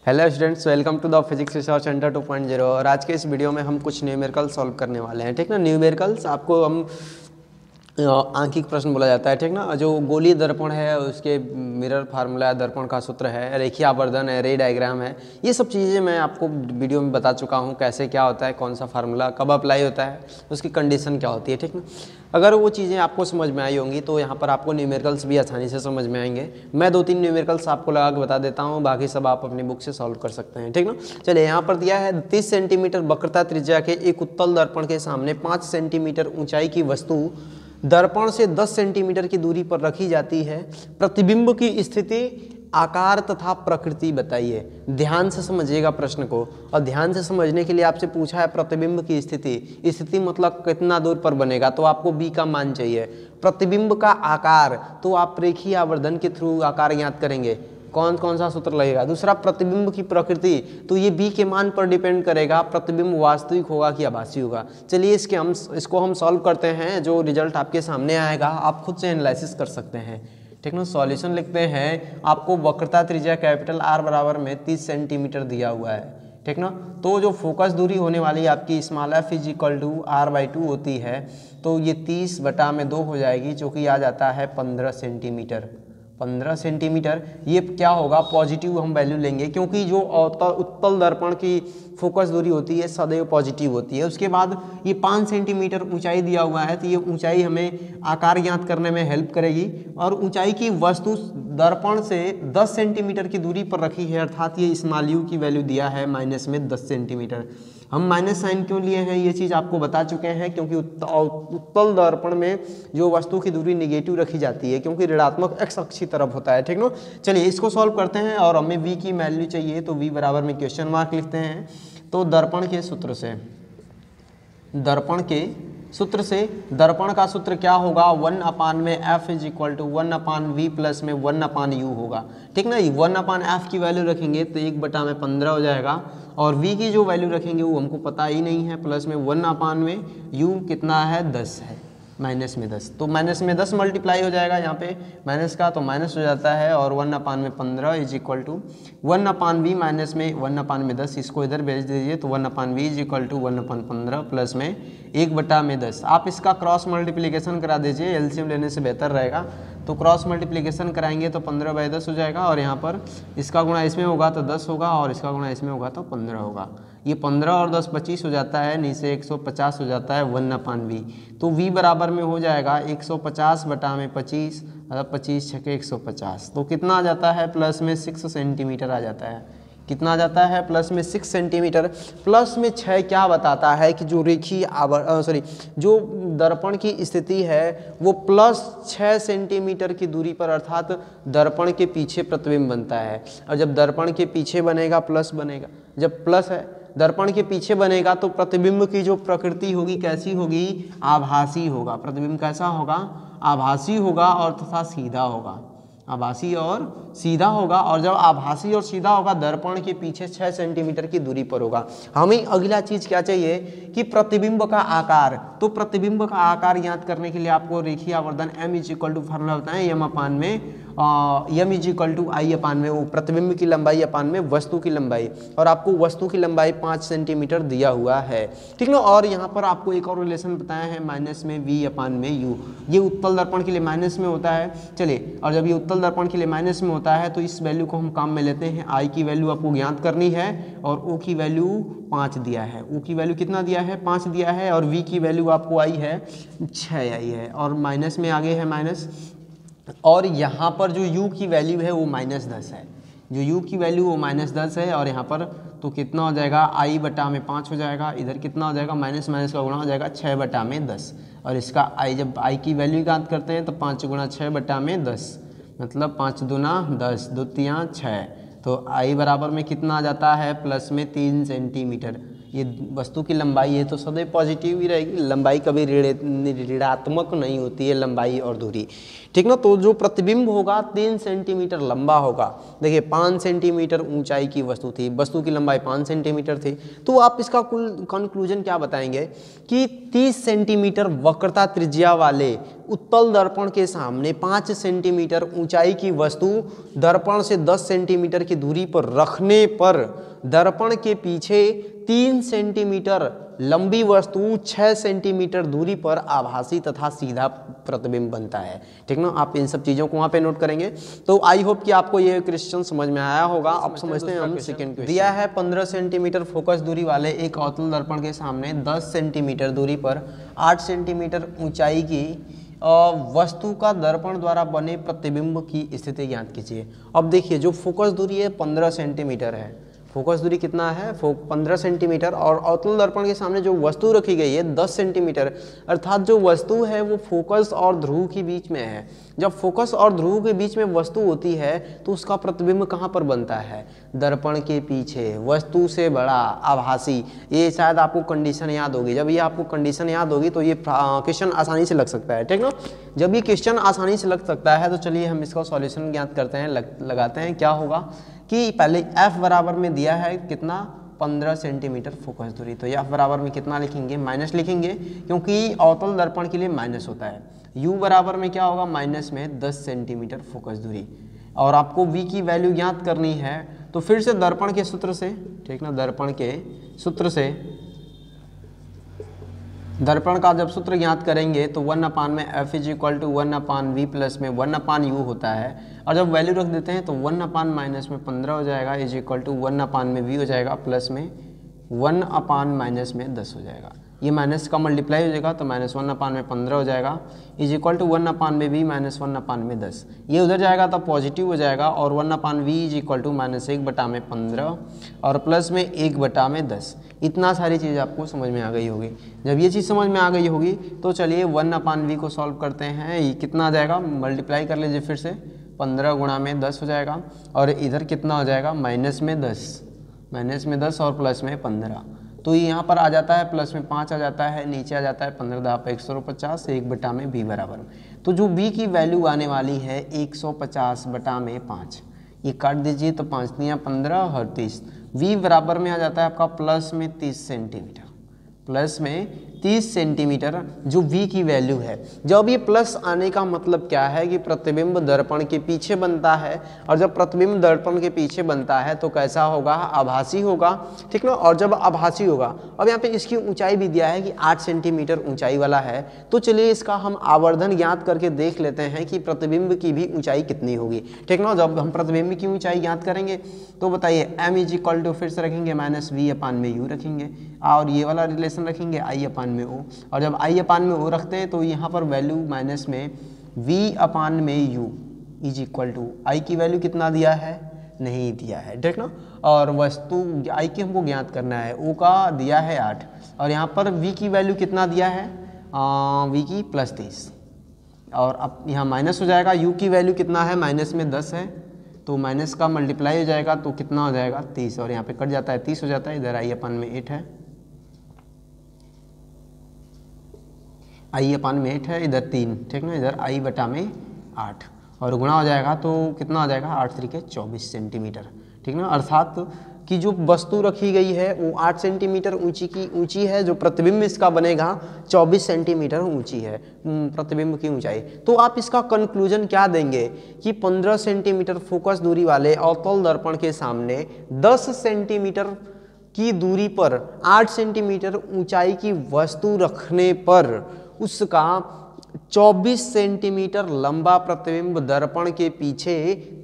Hello students, welcome to the physics research centre 2.0। और आज के इस वीडियो में हम कुछ न्यूमेरिकल सॉल्व करने वाले हैं। ठीक ना, न्यूमेरिकल्स आपको हम आंखिक प्रश्न बोला जाता है। ठीक ना, जो गोलीय दर्पण है उसके मिरर फार्मूला है, दर्पण का सूत्र है, रेखीय आवर्धन है, रे डायग्राम है, ये सब चीज़ें मैं आपको वीडियो में बता चुका हूँ। कैसे क्या होता है, कौन सा फार्मूला कब अप्लाई होता है, उसकी कंडीशन क्या होती है। ठीक ना, अगर वो चीज़ें आपको समझ में आई होंगी तो यहाँ पर आपको न्यूमेरिकल्स भी आसानी से समझ में आएंगे। मैं 2-3 न्यूमेरिकल्स आपको लगा के बता देता हूँ, बाकी सब आप अपनी बुक से सॉल्व कर सकते हैं। ठीक ना, चलिए यहाँ पर दिया है 30 सेंटीमीटर वक्रता त्रिज्या के एक उत्तल दर्पण के सामने 5 सेंटीमीटर ऊंचाई की वस्तु दर्पण से 10 सेंटीमीटर की दूरी पर रखी जाती है। प्रतिबिंब की स्थिति, आकार तथा प्रकृति बताइए। ध्यान से समझिएगा प्रश्न को, और ध्यान से समझने के लिए आपसे पूछा है प्रतिबिंब की स्थिति। स्थिति मतलब कितना दूर पर बनेगा, तो आपको बी का मान चाहिए। प्रतिबिंब का आकार, तो आप रेखीय आवर्धन के थ्रू आकार ज्ञात करेंगे। कौन कौन सा सूत्र लगेगा। दूसरा, प्रतिबिंब की प्रकृति, तो ये बी के मान पर डिपेंड करेगा, प्रतिबिंब वास्तविक होगा कि आभासी होगा। चलिए इसको हम सॉल्व करते हैं। जो रिजल्ट आपके सामने आएगा आप खुद से एनालिसिस कर सकते हैं। ठीक ना, सॉल्यूशन लिखते हैं। आपको वक्रता त्रिज्या कैपिटल आर बराबर में 30 सेंटीमीटर दिया हुआ है। ठीक ना, तो जो फोकस दूरी होने वाली आपकी small f is equal to r/2 होती है, तो ये 30/2 हो जाएगी, जो कि आ जाता है 15 सेंटीमीटर। 15 सेंटीमीटर। ये क्या होगा, पॉजिटिव हम वैल्यू लेंगे, क्योंकि जो उत्तल दर्पण की फोकस दूरी होती है सदैव पॉजिटिव होती है। उसके बाद ये 5 सेंटीमीटर ऊंचाई दिया हुआ है, तो ये ऊंचाई हमें आकार ज्ञात करने में हेल्प करेगी। और ऊंचाई की वस्तु दर्पण से 10 सेंटीमीटर की दूरी पर रखी है, अर्थात ये स्मॉल यू की वैल्यू दिया है माइनस में 10 सेंटीमीटर। हम माइनस साइन क्यों लिए हैं ये चीज़ आपको बता चुके हैं, क्योंकि उत्तल दर्पण में जो वस्तु की दूरी निगेटिव रखी जाती है, क्योंकि ऋणात्मक एक्स अक्ष की तरफ होता है। ठीक ना, चलिए इसको सॉल्व करते हैं। और हमें v की वैल्यू चाहिए, तो v बराबर में क्वेश्चन मार्क लिखते हैं। तो दर्पण के सूत्र से दर्पण का सूत्र क्या होगा, 1/f is equal to 1/v plus में 1/u होगा। ठीक ना, 1/f की वैल्यू रखेंगे तो 1/15 हो जाएगा, और v की जो वैल्यू रखेंगे वो हमको पता ही नहीं है। प्लस में 1/u कितना है, 10 है, माइनस में 10, तो माइनस में 10 मल्टीप्लाई हो जाएगा यहाँ पे माइनस का, तो माइनस हो जाता है। और 1/15 is equal to 1/v minus में 1/10, इसको इधर भेज दीजिए, तो 1/v is equal to 1/15 plus में 1/10। आप इसका क्रॉस मल्टीप्लिकेशन करा दीजिए, एलसीएम लेने से बेहतर रहेगा। तो क्रॉस मल्टीप्लिकेशन कराएंगे तो 15/10 हो जाएगा, और यहाँ पर इसका गुणा इसमें होगा तो 10 होगा, और इसका गुणा इसमें होगा तो 15 होगा। ये 15 और 10 25 हो जाता है, नीचे 150 हो जाता है 1/v। तो v बराबर में हो जाएगा 150/25, मतलब 25 छके 150। तो कितना आ जाता है, प्लस में 6 सेंटीमीटर आ जाता है। कितना आ जाता है, प्लस में 6 सेंटीमीटर। प्लस में 6 क्या बताता है कि जो रेखीय जो दर्पण की स्थिति है वो प्लस 6 सेंटीमीटर की दूरी पर, अर्थात दर्पण के पीछे प्रतिबिंब बनता है। और जब दर्पण के पीछे बनेगा प्लस बनेगा, जब प्लस है दर्पण के पीछे बनेगा तो प्रतिबिंब की जो प्रकृति होगी कैसी होगी, आभासी होगा। प्रतिबिंब कैसा होगा, आभासी होगा, और तथा सीधा होगा, आभासी और सीधा होगा। और जब आभासी और सीधा होगा दर्पण के पीछे 6 सेंटीमीटर की दूरी पर होगा। हमें अगला चीज क्या चाहिए कि प्रतिबिंब का आकार। तो प्रतिबिंब का आकार ज्ञात करने के लिए आपको रेखीय आवर्धन m is equal to formula होता है m is equal to i upon में वो प्रतिबिंब की लंबाई अपान में वस्तु की लंबाई, और आपको वस्तु की लंबाई 5 सेंटीमीटर दिया हुआ है। ठीक ना, और यहाँ पर आपको एक और रिलेशन बताया है माइनस में v अपान में u। ये उत्तल दर्पण के लिए माइनस में होता है। चलिए, और जब ये उत्तल दर्पण के लिए माइनस में होता है तो इस वैल्यू को हम काम में लेते हैं। i की वैल्यू आपको ज्ञात करनी है, और o की वैल्यू 5 दिया है। o की वैल्यू कितना दिया है, 5 दिया है, और v की वैल्यू आपको आई है 6 आई है, और माइनस में आगे है माइनस। और यहाँ पर जो u की वैल्यू है वो -10 है, जो u की वैल्यू वो -10 है। और यहाँ पर तो कितना हो जाएगा, i/5 हो जाएगा, इधर कितना हो जाएगा, माइनस माइनस का गुणा हो जाएगा 6/10। और इसका i, जब i की वैल्यू ज्ञात करते हैं तो 5 गुणा 6/10, मतलब 5 दूना 10, 2 तियाँ 6। तो i बराबर में कितना आ जाता है, प्लस में 3 सेंटीमीटर। ये वस्तु की लंबाई है तो सदैव पॉजिटिव ही रहेगी, लंबाई कभी ऋणात्मक नहीं होती है, लंबाई और दूरी, ठीक ना। तो जो प्रतिबिंब होगा 3 सेंटीमीटर लंबा होगा। देखिए 5 सेंटीमीटर ऊंचाई की वस्तु थी, वस्तु की लंबाई 5 सेंटीमीटर थी, तो आप इसका कुल कंक्लूजन क्या बताएंगे कि 30 सेंटीमीटर वक्रता त्रिज्या वाले उत्तल दर्पण के सामने 5 सेंटीमीटर ऊंचाई की वस्तु दर्पण से 10 सेंटीमीटर की दूरी पर रखने पर दर्पण के पीछे 3 सेंटीमीटर लंबी वस्तु 6 सेंटीमीटर दूरी पर आभासी तथा सीधा प्रतिबिंब बनता है, ठीक ना। आप इन सब चीज़ों को वहाँ पे नोट करेंगे। तो आई होप कि आपको ये क्वेश्चन समझ में आया होगा। अब समझते हैं हम सेकंड क्वेश्चन। दिया है 15 सेंटीमीटर फोकस दूरी वाले एक अवतल दर्पण के सामने 10 सेंटीमीटर दूरी पर 8 सेंटीमीटर ऊंचाई की वस्तु का दर्पण द्वारा बने प्रतिबिंब की स्थिति ज्ञात कीजिए। अब देखिए जो फोकस दूरी है 15 सेंटीमीटर है, फोकस दूरी कितना है 15 सेंटीमीटर, और अवतल दर्पण के सामने जो वस्तु रखी गई है 10 सेंटीमीटर, अर्थात जो वस्तु है वो फोकस और ध्रुव के बीच में है। जब फोकस और ध्रुव के बीच में वस्तु होती है तो उसका प्रतिबिंब कहाँ पर बनता है, दर्पण के पीछे, वस्तु से बड़ा, आभासी। ये शायद आपको कंडीशन याद होगी, जब ये आपको कंडीशन याद होगी तो ये क्वेश्चन आसानी से लग सकता है, ठीक ना। जब ये क्वेश्चन आसानी से लग सकता है तो चलिए हम इसका सॉल्यूशन ज्ञात करते हैं, लगाते हैं। क्या होगा कि पहले f बराबर में दिया है कितना 15 सेंटीमीटर फोकस दूरी, तो f बराबर में कितना लिखेंगे, माइनस लिखेंगे, क्योंकि अवतल दर्पण के लिए माइनस होता है। u बराबर में क्या होगा, माइनस में 10 सेंटीमीटर फोकस दूरी, और आपको v की वैल्यू ज्ञात करनी है। तो फिर से दर्पण के सूत्र से, ठीक ना, दर्पण के सूत्र से, दर्पण का जब सूत्र ज्ञात करेंगे तो 1 में f is equal to 1 v plus में 1 u होता है, और जब वैल्यू रख देते हैं तो 1 माइनस में 15 हो जाएगा इज इक्वल टू 1 में v हो जाएगा प्लस में 1 माइनस में 10 हो जाएगा। ये माइनस का मल्टीप्लाई हो जाएगा तो माइनस 1 में 15 हो जाएगा इज इक्वल टू 1 में v माइनस 1 में 10। ये उधर जाएगा तो पॉजिटिव हो जाएगा, और 1 v is equal to minus 1 में 15 और प्लस में 1 में 10। इतना सारी चीज़ आपको समझ में आ गई होगी। जब ये चीज़ समझ में आ गई होगी तो चलिए 1 v को सॉल्व करते हैं। ये कितना आ जाएगा, मल्टीप्लाई कर लीजिए फिर से, 15 गुणा में 10 हो जाएगा, और इधर कितना हो जाएगा, माइनस में 10 और प्लस में 15। तो ये यहाँ पर आ जाता है, प्लस में 5 आ जाता है, नीचे आ जाता है 15 × 150 1 में v बराबर में। तो जो v की वैल्यू आने वाली है 150 में 5, ये काट दीजिए तो 5 × 15 और 30, v बराबर में आ जाता है आपका प्लस में 30 सेंटीमीटर, प्लस में 30 सेंटीमीटर जो v की वैल्यू है। जब ये प्लस आने का मतलब क्या है कि प्रतिबिंब दर्पण के पीछे बनता है, और जब प्रतिबिंब दर्पण के पीछे बनता है तो कैसा होगा, आभासी होगा, ठीक ना। और जब आभासी होगा, अब यहाँ पे इसकी ऊंचाई भी दिया है कि 8 सेंटीमीटर ऊंचाई वाला है, तो चलिए इसका हम आवर्धन ज्ञात करके देख लेते हैं कि प्रतिबिंब की भी ऊंचाई कितनी होगी, ठीक ना। जब हम प्रतिबिंब की ऊंचाई ज्ञात करेंगे तो बताइए m इज इक्वल टू, फिर से रखेंगे माइनस v में u रखेंगे, और ये वाला रिलेशन रखेंगे i में o, और जब i में o रखते हैं तो यहाँ पर वैल्यू माइनस में v में u is equal to, i की वैल्यू कितना दिया है, नहीं दिया है, ठीक ना। और वस्तु i की हमको ज्ञात करना है, o का दिया है 8, और यहाँ पर v की वैल्यू कितना दिया है, v की प्लस 30, और अब यहाँ माइनस हो जाएगा, u की वैल्यू कितना है, माइनस में 10 है, तो माइनस का मल्टीप्लाई हो जाएगा तो कितना हो जाएगा 30, और यहाँ पे कट जाता है 30 हो जाता है, इधर i में 8 है, i में 8 है, इधर 3, ठीक ना, इधर i में 8, और गुणा हो जाएगा तो कितना हो जाएगा, 8 × 24 सेंटीमीटर, ठीक ना। अर्थात कि जो वस्तु रखी गई है वो 8 सेंटीमीटर ऊंची है, जो प्रतिबिंब इसका बनेगा 24 सेंटीमीटर ऊंची है प्रतिबिंब की ऊंचाई। तो आप इसका कंक्लूजन क्या देंगे कि 15 सेंटीमीटर फोकस दूरी वाले अवतल दर्पण के सामने 10 सेंटीमीटर की दूरी पर 8 सेंटीमीटर ऊंचाई की वस्तु रखने पर उसका 24 सेंटीमीटर लंबा प्रतिबिंब दर्पण के पीछे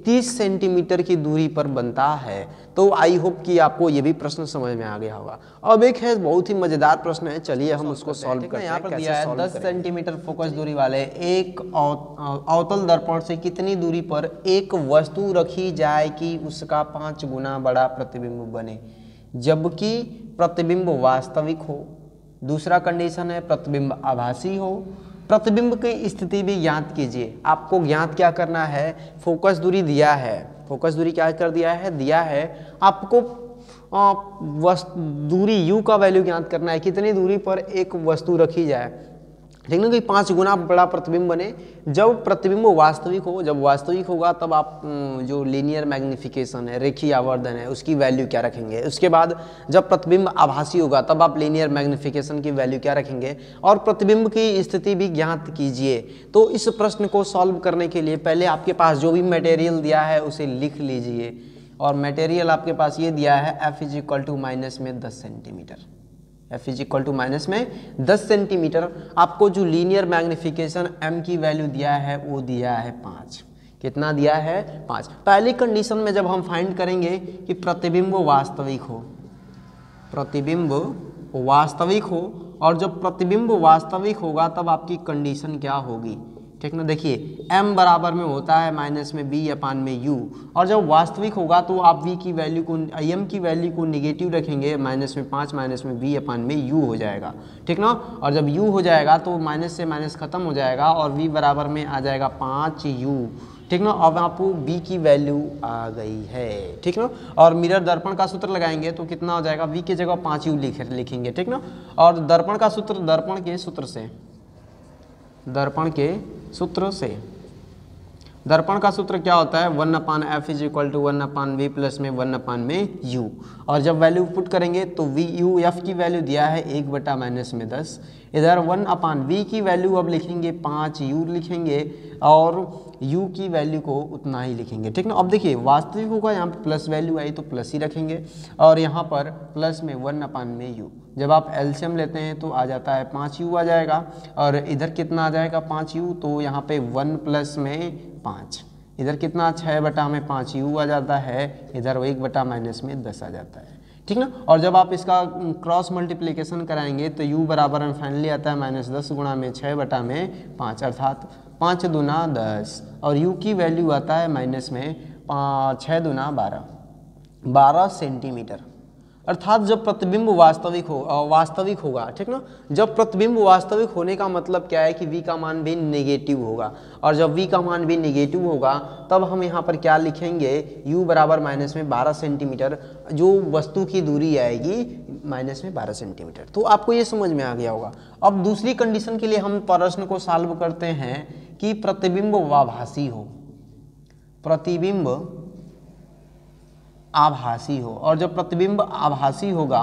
30 सेंटीमीटर की दूरी पर बनता है। तो आई होप कि आपको ये भी प्रश्न समझ में आ गया होगा। अब एक है बहुत ही मजेदार प्रश्न है, चलिए हम उसको सॉल्व करते हैं। यहाँ पर दिया है 10 सेंटीमीटर फोकस दूरी वाले एक अवतल दर्पण से कितनी दूरी पर एक वस्तु रखी जाए कि उसका 5 गुना बड़ा प्रतिबिंब बने, जबकि प्रतिबिंब वास्तविक हो। दूसरा कंडीशन है प्रतिबिंब आभासी हो। प्रतिबिंब की स्थिति भी ज्ञात कीजिए। आपको ज्ञात क्या करना है, फोकस दूरी दिया है, फोकस दूरी क्या कर दिया है, दिया है आपको दूरी u का वैल्यू ज्ञात करना है, कितनी दूरी पर एक वस्तु रखी जाए, ठीक ना, कि 5 गुना बड़ा प्रतिबिंब बने। जब प्रतिबिंब वास्तविक हो, जब वास्तविक होगा तब आप जो लीनियर मैग्निफिकेशन है, रेखीय आवर्धन है, उसकी वैल्यू क्या रखेंगे। उसके बाद जब प्रतिबिंब आभासी होगा तब आप लीनियर मैग्निफिकेशन की वैल्यू क्या रखेंगे, और प्रतिबिंब की स्थिति भी ज्ञात कीजिए। तो इस प्रश्न को सॉल्व करने के लिए पहले आपके पास जो भी मटेरियल दिया है उसे लिख लीजिए, और मटेरियल आपके पास ये दिया है f = माइनस में 10 सेंटीमीटर, f = माइनस में 10 सेंटीमीटर। आपको जो लीनियर मैग्निफिकेशन m की वैल्यू दिया है वो दिया है 5। कितना दिया है? 5। पहली कंडीशन में जब हम फाइंड करेंगे कि प्रतिबिंब वास्तविक हो, प्रतिबिंब वास्तविक हो, और जब प्रतिबिंब वास्तविक होगा तब आपकी कंडीशन क्या होगी, ठीक ना। देखिए m बराबर में होता है माइनस में b/u, और जब वास्तविक होगा तो आप v की वैल्यू को, m की वैल्यू को निगेटिव रखेंगे, माइनस में 5 माइनस में b/u हो जाएगा, ठीक ना। और जब u हो जाएगा तो माइनस से माइनस खत्म हो जाएगा और v बराबर में आ जाएगा 5u, ठीक ना। अब आपको b की वैल्यू आ गई है, ठीक ना। और मिरर दर्पण का सूत्र लगाएंगे तो कितना हो जाएगा, v की जगह 5u लिखेंगे, ठीक ना। और दर्पण का सूत्र, दर्पण के सूत्र से, दर्पण के सूत्र से, दर्पण का सूत्र क्या होता है, 1/f = 1/v प्लस में 1/u। और जब वैल्यू पुट करेंगे तो v f की वैल्यू दिया है 1 माइनस में 10, इधर 1/v की वैल्यू अब लिखेंगे 5u लिखेंगे, और u की वैल्यू को उतना ही लिखेंगे, ठीक ना। अब देखिए वास्तविक होगा, यहाँ पे प्लस वैल्यू आई तो प्लस ही रखेंगे, और यहाँ पर प्लस में 1/u। जब आप एलसीएम लेते हैं तो आ जाता है 5u आ जाएगा, और इधर कितना आ जाएगा 5u, तो यहाँ पे 1 प्लस में 5, इधर कितना 6/5u आ जाता है, इधर 1 माइनस में 10 आ जाता है, ठीक ना। और जब आप इसका क्रॉस मल्टीप्लिकेशन कराएंगे तो u बराबर में फाइनली आता है -10 गुणा में 6/5, अर्थात 5 दूना 10, और u की वैल्यू आता है माइनस में 6 दूना 12 सेंटीमीटर। अर्थात जब प्रतिबिंब वास्तविक होगा, ठीक ना। जब प्रतिबिंब वास्तविक होने का मतलब क्या है कि v का मान भी नेगेटिव होगा, और जब v का मान भी नेगेटिव होगा तब हम यहाँ पर क्या लिखेंगे, u बराबर माइनस में 12 सेंटीमीटर, जो वस्तु की दूरी आएगी माइनस में 12 सेंटीमीटर। तो आपको ये समझ में आ गया होगा। अब दूसरी कंडीशन के लिए हम प्रश्न को सॉल्व करते हैं कि प्रतिबिंब आभासी हो, प्रतिबिंब आभासी हो, और जब प्रतिबिंब आभासी होगा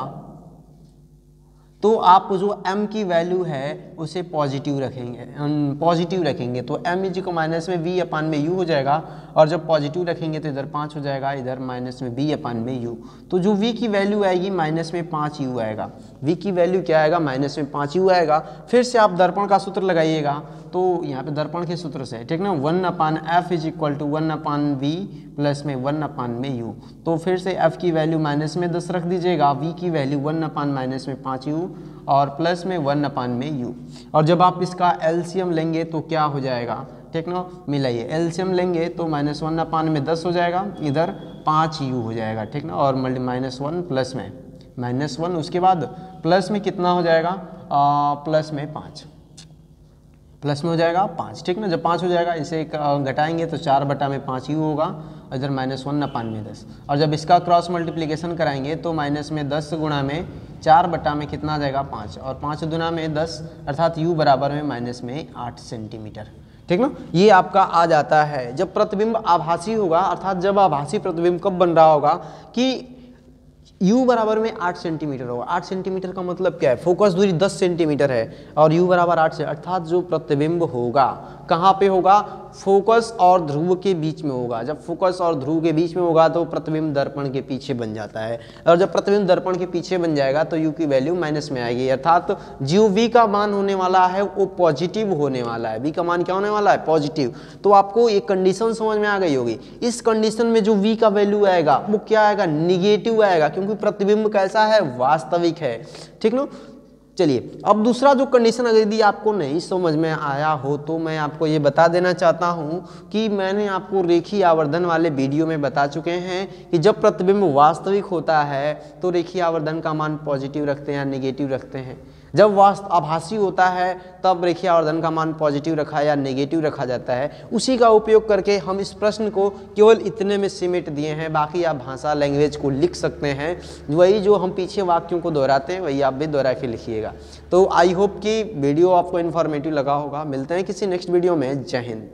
तो आप जो m की वैल्यू है उसे पॉजिटिव रखेंगे, तो m = माइनस में v/u हो जाएगा, और जब पॉजिटिव रखेंगे तो इधर 5 हो जाएगा, इधर माइनस में v/u। तो जो v की वैल्यू आएगी माइनस में 5u आएगा, v की वैल्यू क्या आएगा, माइनस में 5u आएगा। फिर से आप दर्पण का सूत्र लगाइएगा, तो यहाँ पे दर्पण के सूत्र से, ठीक ना, 1/f = 1/v प्लस में 1/u। तो फिर से f की वैल्यू माइनस में 10 रख दीजिएगा, v की वैल्यू 1/-5u और प्लस में 1/u। और जब आप इसका एलसीएम लेंगे तो क्या हो जाएगा, ठीक ना, मिलाइए, एलसीएम लेंगे तो -1/10 हो जाएगा, इधर 5u हो जाएगा, ठीक ना, और -1 प्लस में -1, उसके बाद प्लस में कितना हो जाएगा, प्लस में 5, प्लस में हो जाएगा 5, ठीक ना। जब 5 हो जाएगा इसे घटाएंगे तो 4/5u होगा, इधर -1/10, और जब इसका क्रॉस मल्टीप्लिकेशन कराएंगे तो माइनस में 10 गुणा में 4 में कितना आ जाएगा 5, और 5 दुना में 10, अर्थात u बराबर में माइनस में 8 सेंटीमीटर, ठीक ना। ये आपका आ जाता है जब प्रतिबिंब आभासी होगा, अर्थात जब आभासी प्रतिबिंब कब बन रहा होगा कि u बराबर में 8 सेंटीमीटर होगा। 8 सेंटीमीटर का मतलब क्या है, फोकस दूरी 10 सेंटीमीटर है और u बराबर 8 से, अर्थात जो प्रतिबिंब होगा कहाँ पे होगा, फोकस और ध्रुव के बीच में होगा। जब फोकस और ध्रुव के बीच में होगा तो प्रतिबिंब दर्पण के पीछे बन जाता है, और जब प्रतिबिंब दर्पण के पीछे बन जाएगा तो u की वैल्यू माइनस में आएगी, अर्थात जो v का मान होने वाला है वो पॉजिटिव होने वाला है। v का मान क्या होने वाला है, पॉजिटिव। तो आपको ये कंडीशन समझ में आ गई होगी। इस कंडीशन में जो v का वैल्यू आएगा वो क्या आएगा, निगेटिव आएगा, क्योंकि प्रतिबिंब कैसा है, वास्तविक है, ठीक ना। चलिए अब दूसरा जो कंडीशन अगर यदि आपको नहीं समझ में आया हो तो मैं आपको ये बता देना चाहता हूँ कि मैंने आपको रेखीय आवर्धन वाले वीडियो में बता चुके हैं कि जब प्रतिबिंब वास्तविक होता है तो रेखीय आवर्धन का मान पॉजिटिव रखते हैं या निगेटिव रखते हैं। जब वास्तव आभासी होता है तब रेखीय आवर्धन का मान पॉजिटिव रखा या नेगेटिव रखा जाता है। उसी का उपयोग करके हम इस प्रश्न को केवल इतने में सिमट दिए हैं, बाकी आप भाषा लैंग्वेज को लिख सकते हैं। वही जो हम पीछे वाक्यों को दोहराते हैं वही आप भी दोहरा के लिखिएगा। तो आई होप कि वीडियो आपको इन्फॉर्मेटिव लगा होगा। मिलते हैं किसी नेक्स्ट वीडियो में। जय हिंद।